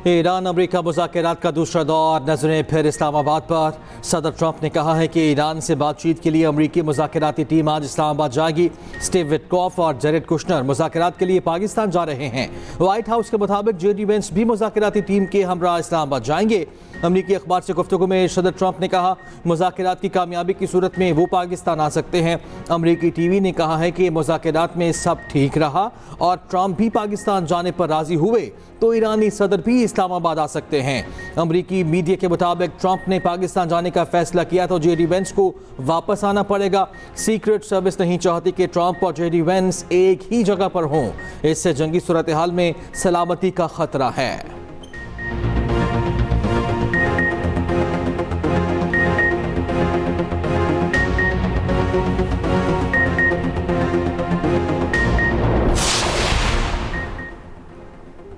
Iran America मुज़ाकरात का दूसरा दौर, नजरें फिर इस्लामाबाद पर। सदर ट्रंप ने कहा है कि ईरान से बातचीत के लिए अमेरिकी मुज़ाकराती टीम आज इस्लामाबाद जाएगी। स्टीव विटकॉफ और जेरेड कुशनर मुज़ाकरात के लिए पाकिस्तान जा रहे हैं। व्हाइट हाउस के मुताबिक जेडी वेंस भी मुज़ाकराती टीम के हमरा इस्लामाबाद जाएंगे। अमेरिकी अखबार से गुफ्तगू में सदर ट्रंप ने कहा, मुज़ाकरात की कामयाबी की सूरत में वो पाकिस्तान आ सकते हैं। अमेरिकी टीवी ने कहा है कि मुज़ाकरात में सब ठीक रहा और ट्रंप भी पाकिस्तान जाने पर राजी हुए तो ईरानी सदर भी इस्लामाबाद आ सकते हैं। अमेरिकी मीडिया के मुताबिक ट्रंप ने पाकिस्तान जाने का फैसला किया तो जेडी वेंस को वापस आना पड़ेगा। सीक्रेट सर्विस नहीं चाहती कि ट्रंप और जेडी वेंस एक ही जगह पर हों। इससे जंगी सूरत हाल में सलामती का खतरा है।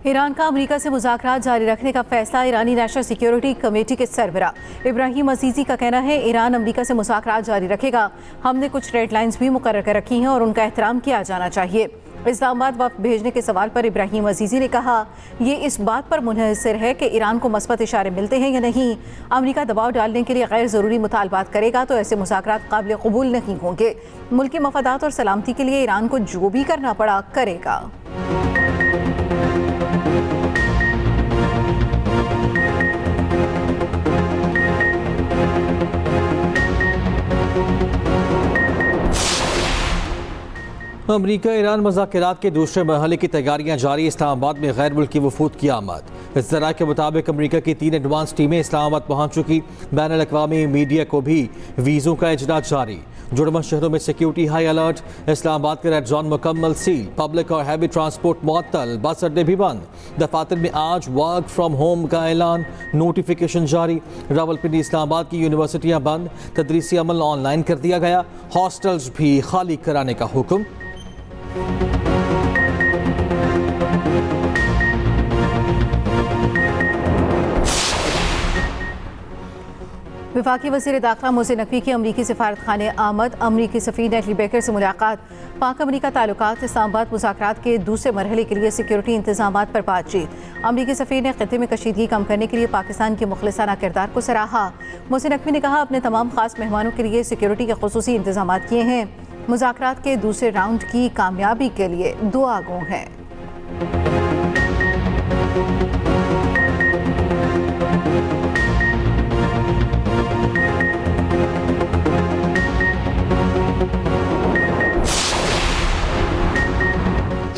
ईरान का अमेरिका से मुज़ाकरात जारी रखने का फैसला। ईरानी नेशनल सिक्योरिटी कमेटी के सरबराह इब्राहिम अजीज़ी का कहना है, ईरान अमेरिका से मुज़ाकरात जारी रखेगा। हमने कुछ रेड लाइन्स भी मुकर्रर कर रखी हैं और उनका एहतराम किया जाना चाहिए। इस्लामाबाद वफ़द भेजने के सवाल पर इब्राहिम अजीज़ी ने कहा, ये इस बात पर मुनहसर है कि ईरान को मस्बत इशारे मिलते हैं या नहीं। अमेरिका दबाव डालने के लिए गैर ज़रूरी मुतालबात करेगा तो ऐसे मुज़ाकरात काबिल कबूल नहीं होंगे। मुल्की मफादात और सलामती के लिए ईरान को जो भी करना पड़ा करेगा। अमरीका ईरान मुज़ाकरात के दूसरे मरहले की तैयारियां जारी। इस्लामाबाद में गैर मुल्की वफूद की आमद। इस ज़राए के मुताबिक अमरीका की 3 एडवांस टीमें इस्लामाबाद पहुँच चुकी। बैनुल अक़वामी मीडिया को भी वीज़ों का इजरात जारी। जुड़वा शहरों में सिक्योरिटी हाई अलर्ट। इस्लामाबाद के रेड जोन मुकम्मल सील। पब्लिक और हैवी ट्रांसपोर्ट मुअत्तल। बस अड्डे भी बंद। दफातर में आज वर्क फ्राम होम का ऐलान। नोटिफिकेशन जारी। रावलपिंडी इस्लामाबाद की यूनिवर्सिटियाँ बंद। तदरीसी अमल ऑनलाइन कर दिया गया। हॉस्टल्स भी खाली कराने का हुक्म। वफाकी वज़ीर दाखिला मोहसिन नकवी की अमरीकी सफारत खाने आमद। अमरीकी सफ़ीर नेटली बेकर से मुलाकात। पाक अमरीका ताल्लुकात। इस्लामाबाद मुज़ाकरात के दूसरे मरहले के लिए सिक्योरिटी इंतजामात पर बातचीत। अमरीकी सफ़ीर ने ख़ित्ते में कशीदगी कम करने के लिए पाकिस्तान के मुखलिसाना किरदार को सराहा। मोहसिन नकवी ने कहा, अपने तमाम खास मेहमानों के लिए सिक्योरिटी के खुसूसी इंतजामात किए हैं। मुज़ाकरात के दूसरे राउंड की कामयाबी के लिए दुआ गो हैं।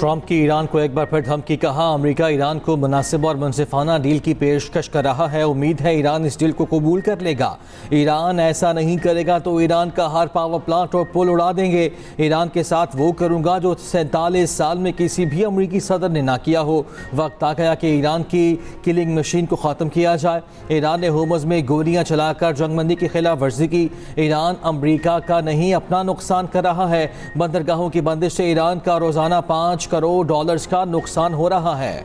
ट्रंप की ईरान को एक बार फिर धमकी। कहा, अमेरिका ईरान को मुनासिब और मुनसिफाना डील की पेशकश कर रहा है। उम्मीद है ईरान इस डील को कबूल कर लेगा। ईरान ऐसा नहीं करेगा तो ईरान का हर पावर प्लांट और पुल उड़ा देंगे। ईरान के साथ वो करूंगा जो 47 साल में किसी भी अमेरिकी सदर ने ना किया हो। वक्त आ गया कि ईरान की किलिंग मशीन को ख़त्म किया जाए। ईरान ने होमस में गोलियां चलाकर जंगबंदी की खिलाफ वर्जी की। ईरान अमेरिका का नहीं अपना नुकसान कर रहा है। बंदरगाहों की बंदिश से ईरान का रोज़ाना $5 करोड़ का नुकसान हो रहा है।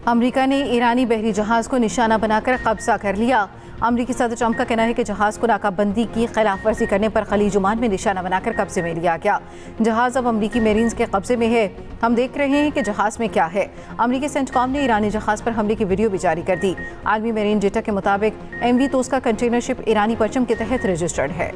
अमेरिका ने ईरानी बहरी जहाज़ को निशाना बनाकर कब्जा कर लिया। अमेरिकी सदर ट्रंप का कहना है कि जहाज़ को नाकाबंदी की खिलाफ वर्जी करने पर खलीज ओमान में निशाना बनाकर कब्जे में लिया गया। जहाज़ अब अमेरिकी मेरीन्स के कब्जे में है। हम देख रहे हैं कि जहाज़ में क्या है। अमेरिकी सेंटकॉम ने ईरानी जहाज़ पर हमले की वीडियो भी जारी कर दी। आर्मी मेरीन डेटा के मुताबिक MV तोस्का कंटेनर शिप ईरानी परचम के तहत रजिस्टर्ड है।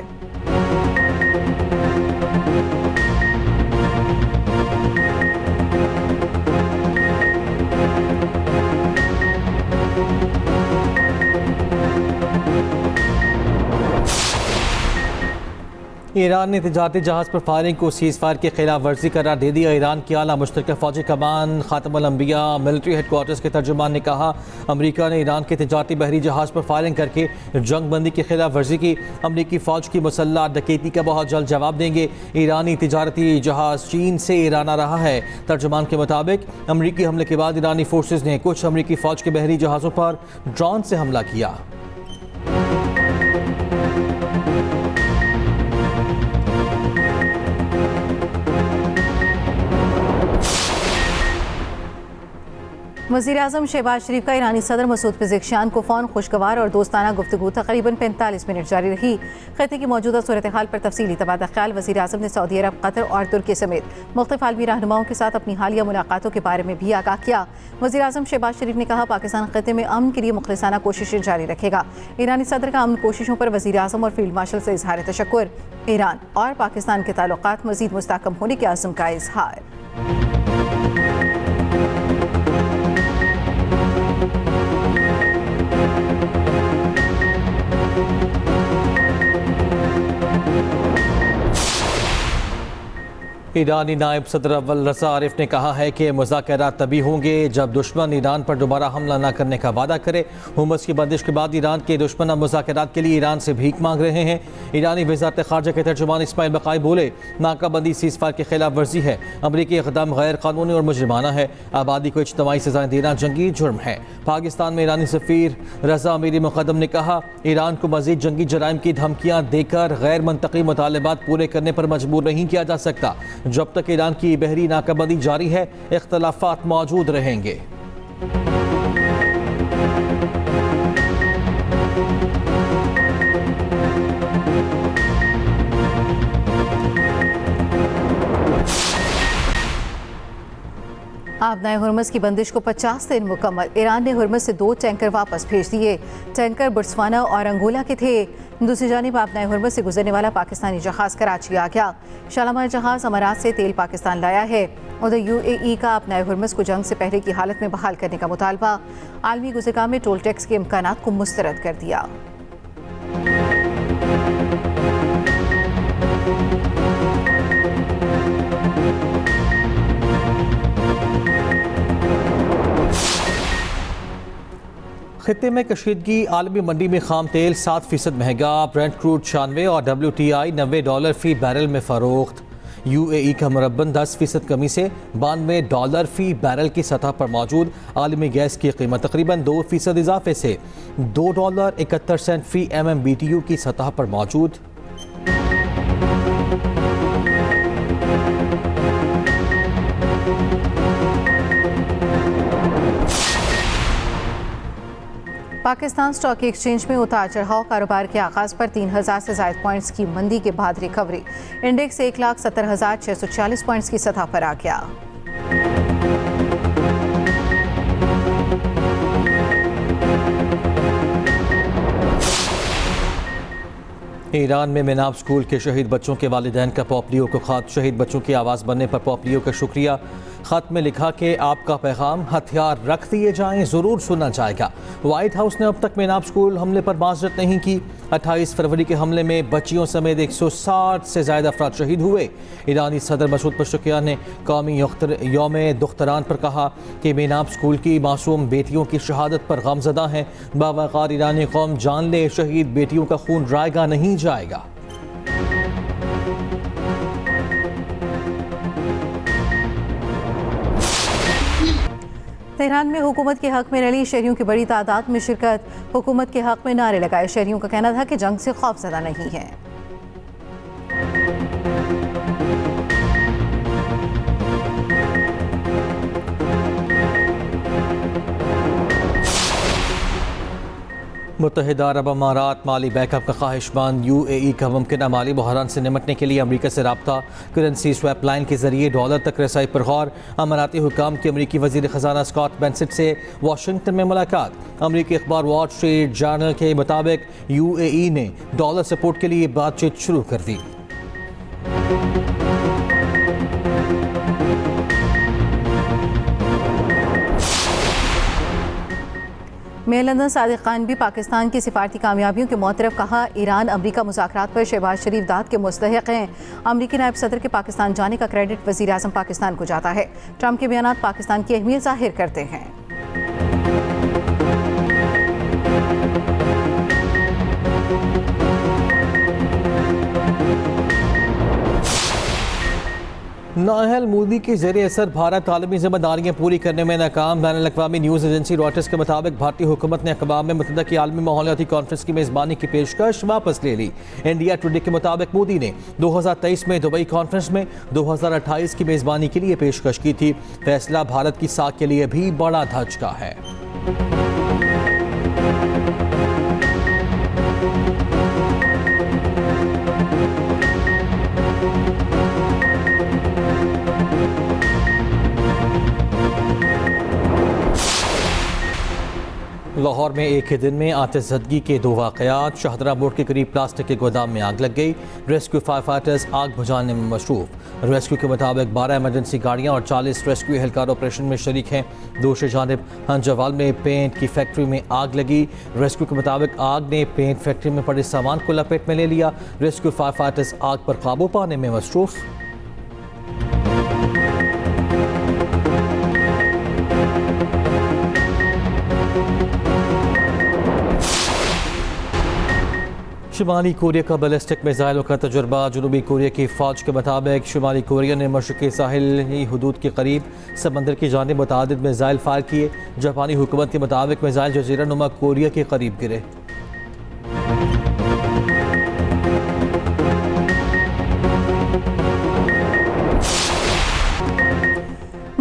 ईरान ने तिजारती जहाज़ पर फायरिंग को सीज़ फायर की खिलाफ वर्जी करार दे दिया। ईरान की आला मुश्तरका फ़ौजी कमान ख़ातमुल अंबिया मिलिट्री हेडक्वार्टर्स के तर्जुमान ने कहा, अमेरिका ने ईरान के तिजारती बहरी जहाज़ पर फायरिंग करके जंग बंदी की खिलाफ वर्जी की। अमरीकी फ़ौज की मुसल्लह डकैती का बहुत जल्द जवाब देंगे। ईरानी तिजारती जहाज़ चीन से ईरान आ रहा है। तर्जुमान के मुताबिक अमरीकी हमले के बाद ईरानी फोर्सेज ने कुछ अमरीकी फ़ौज के बहरी जहाज़ों पर ड्रोन से हमला किया। वज़ीर-ए-आज़म शहबाज शरीफ का ईरानी सदर मसूद पेज़ेश्कियान को फ़ोन खुशगवार और दोस्ताना गुफ्तगू तकरीबन 45 मिनट जारी रही। खत्े की मौजूदा सूरत हाल पर तफसीली तबादला ख्याल वज़ीर-ए-आज़म ने सऊदी अरब, कतर और तुर्की समेत मुख्तलिफ आलमी रहनुमाओं के साथ अपनी हालिया मुलाकातों के बारे में भी आगाह किया। वज़ीर-ए-आज़म शहबाज शरीफ ने कहा, पाकिस्तान खत्े में अमन के लिए मुखलिसाना कोशिशें जारी रखेगा। ईरानी सदर का अमन कोशिशों पर वज़ीर-ए-आज़म और फील्ड मार्शल से इजहार तशक्कुर। ईरान और पाकिस्तान के ताल्लुकात मज़ीद मुस्तहकम होने के अज़्म का इजहार। ईरानी नायब सदर अव्वल रज़ा आरिफ ने कहा है कि मुज़ाकरात तभी होंगे जब दुश्मन ईरान पर दोबारा हमला न करने का वादा करे। हुमस की बंदिश के बाद ईरान के दुश्मन अब मुज़ाकरात के लिए ईरान से भीख मांग रहे हैं। ईरानी वज़ारत ख़ारजा के तर्जुमान इस्माइल बक़ाई बोले, नाकाबंदी सीज़फायर की खिलाफ वर्जी है, अमरीकी इक़दाम गैर कानूनी और मुजरिमाना है। आबादी को इज्तमाई सज़ाएँ देना जंगी जुर्म है। पाकिस्तान में ईरानी सफ़ीर रज़ा अमीरी मुक़द्दम ने कहा, ईरान को मज़ीद जंगी जराइम की धमकियाँ देकर गैर मंतकी मुतालबात पूरे करने पर मजबूर नहीं किया जा सकता। जब तक ईरान की बहरी नाकाबंदी जारी है, इख्तलाफात मौजूद रहेंगे। आबनाए हुर्मस की बंदिश को 50 दिन मुकम्मल। ईरान ने हुर्मस से 2 टैंकर वापस भेज दिए। टैंकर बोत्सवाना और अंगोला के थे। दूसरी जानिब आबनाए हुर्मस से गुजरने वाला पाकिस्तानी जहाज़ कराची आ गया। शालामार जहाज़ अमारात से तेल पाकिस्तान लाया है। उधर UAE का आबनाए हुर्मस को जंग से पहले की हालत में बहाल करने का मुतालबा। आलमी गुज़रगाह में टोल टैक्स के इम्कानात को मुस्तरद कर दिया। खित्ते में कशीदगी, आलमी मंडी में खाम तेल 7% महंगा, ब्रेंट क्रूड 96 और WTI $90 फी बैरल में फ़रोख्त। UAE का मुरब्बन 10% कमी से $92 फी बैरल की सतह पर मौजूद। आलमी गैस की कीमत तकरीबन 2% इजाफे से $2.71 फी MMBTU की सतह पर मौजूद। पाकिस्तान स्टॉक एक्सचेंज में उतार चढ़ाव। कारोबार के आगाज पर 3000 से ज़ायद पॉइंट्स की मंदी के बाद रिकवरी। इंडेक्स 1,70,640 पॉइंट्स की सतह पर आ गया। ईरान में मेनाब स्कूल के शहीद बच्चों के वालिदैन का पॉप लियो को खत। शहीद बच्चों की आवाज़ बनने पर पॉप लियो का शुक्रिया। खत में लिखा कि आपका पैगाम हथियार रख दिए जाएं, ज़रूर सुना जाएगा। वाइट हाउस ने अब तक मेनाब स्कूल हमले पर माजरत नहीं की। 28 फरवरी के हमले में बच्चियों समेत 160 से ज़्यादा अफराद शहीद हुए। ईरानी सदर मसूद पेज़ेश्कियान ने कौमी यौम दुख्तरान पर कहा कि मेनाब स्कूल की मासूम बेटियों की शहादत पर गमज़दा हैं। बावक़ार ईरानी कौम जान ले, शहीद बेटियों का खून रायगा नहीं जाएगा। तेहरान में हुकूमत के हक में रैली, शहरियों की बड़ी तादाद में शिरकत। हुकूमत के हक में नारे लगाए। शहरियों का कहना था कि जंग से खौफज़दा नहीं है। मुत्तहिदा अरब अमारात माली बैकअप का ख्वाहिशमंद। UAE का मुमकिन माली बहरान से निमटने के लिए अमरीका से रब्ता। करेंसी स्वैप लाइन के जरिए डॉलर तक रसाई पर गौर। अमाराती हुकाम की अमरीकी वज़ीर ख़जाना स्कॉट बेंसेट से वाशिंगटन में मुलाकात। अमरीकी अखबार वॉल स्ट्रीट जर्नल के मुताबिक UAE ने डॉलर सपोर्ट के लिए बातचीत शुरू कर दी। मेयर लंदन सादिक खान भी पाकिस्तान की सिफारती कामयाबियों के मोतरफ। कहा, ईरान अमरीका मुज़ाकरात पर शहबाज शरीफ दाद के मुस्तहिक़ हैं। अमरीकी नायब सदर के पाकिस्तान जाने का क्रेडिट वज़ीर आज़म पाकिस्तान को जाता है। ट्रंप के बयानात पाकिस्तान की अहमियत ज़ाहिर करते हैं। नाहल मोदी के ज़रिए असर भारत आलमी जिम्मेदारियाँ पूरी करने में नाकाम। बैनुल अक़वामी न्यूज़ एजेंसी रॉयटर्स के मुताबिक भारतीय हुकूमत ने अक़वाम में मुत्तहिदा की आलमी माहौलियाती कॉन्फ्रेंस की मेज़बानी की पेशकश वापस ले ली। इंडिया टुडे के मुताबिक मोदी ने 2023 में दुबई कॉन्फ्रेंस में 2028 की मेज़बानी के लिए पेशकश की थी। फैसला भारत की साख के लिए भी बड़ा धचका है। लाहौर में एक ही दिन में आतिशज़दगी के 2 वाक़यात। शाहदरा बोर्ड के करीब प्लास्टिक के गोदाम में आग लग गई। रेस्क्यू फायर फाइटर्स आग बुझाने में मसरूफ। रेस्क्यू के मुताबिक 12 इमरजेंसी गाड़ियां और 40 रेस्क्यू एहलकार ऑपरेशन में शरीक हैं। दूसरी जानिब हंजवाल में पेंट की फैक्ट्री में आग लगी। रेस्क्यू के मुताबिक आग ने पेंट फैक्ट्री में पड़े सामान को लपेट में ले लिया। रेस्क्यू फायर फाइटर्स आग पर काबू पाने में मसरूफ। शुमाली कोरिया का बैलिस्टिक मिसाइलों का तजुर्बा। जनूबी कोरिया की फ़ौज के मुताबिक शुमाली कोरिया ने मशरक़ी साहिली हदूद के करीब समंदर की जानिब मुतादिद मिसाइल फायर किए। जापानी हुकूमत के मुताबिक मिसाइल जज़ीरा नुमा कोरिया के करीब गिरे।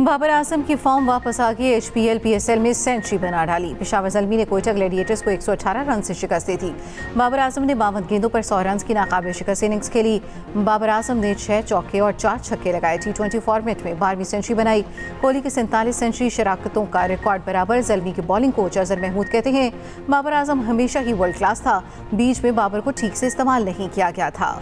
बाबर आजम की फॉर्म वापस आ गई। HPL PSL में सेंचुरी बना डाली। पेशावर ज़ल्मी ने कोयटा ग्लैडिएटर्स को 118 रन से शिकस्त दी थी। बाबर आजम ने 52 गेंदों पर 100 रन की नाकाबिल शिकस्त इनिंग्स खेली। बाबर आजम ने 6 चौके और 4 छक्के लगाए। T20 फॉर्मेट में 12वीं सेंचुरी बनाई। कोहली की 47 सेंचुरी शराकतों का रिकॉर्ड बराबर। ज़ल्मी के बॉलिंग कोच अजहर महमूद कहते हैं बाबर आजम हमेशा ही वर्ल्ड क्लास था। बीच में बाबर को ठीक से इस्तेमाल नहीं किया गया था।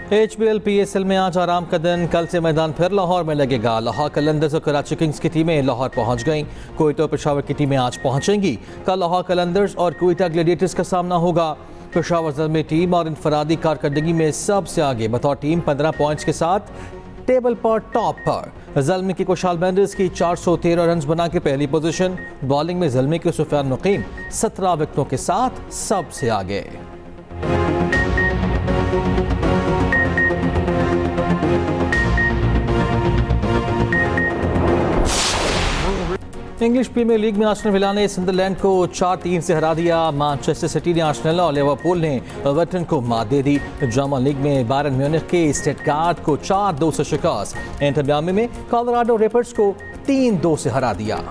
HPL PSL में आज आराम का दिन। कल से मैदान फिर लाहौर में लगेगा। लाहौर कलंदर्स और कराची किंग्स की टीमें लाहौर पहुंच गईं। कोयटा और पेशावर की टीमें आज पहुंचेंगी। कल लाहौर कलंदर्स और कोयटा ग्लैडिएटर्स का सामना होगा। पेशावर ज़ल्मी टीम और इनफरादी कारकर्दगी में सबसे आगे बतौर टीम 15 पॉइंट्स के साथ टेबल पर टॉप पर। ज़ल्मी की खुशहाल बैंडर्स की 413 रन बना के पहली पोजीशन। बॉलिंग में ज़ल्मी के सुफियान मुकीम 17 विकेटों के साथ सबसे आगे। इंग्लिश प्रीमियर लीग में आर्सेनल विला ने सनदरलैंड को 4-3 से हरा दिया। मैनचेस्टर सिटी ने आर्सेनल और लिवरपूल ने एवर्टन को मात दे दी। जर्मन लीग में बायरन म्यूनिख के स्टटगार्ट को 4-2 से शिकस्त। इंटर मियामी में कोलोराडो रैपिड्स को 3-2 से हरा दिया।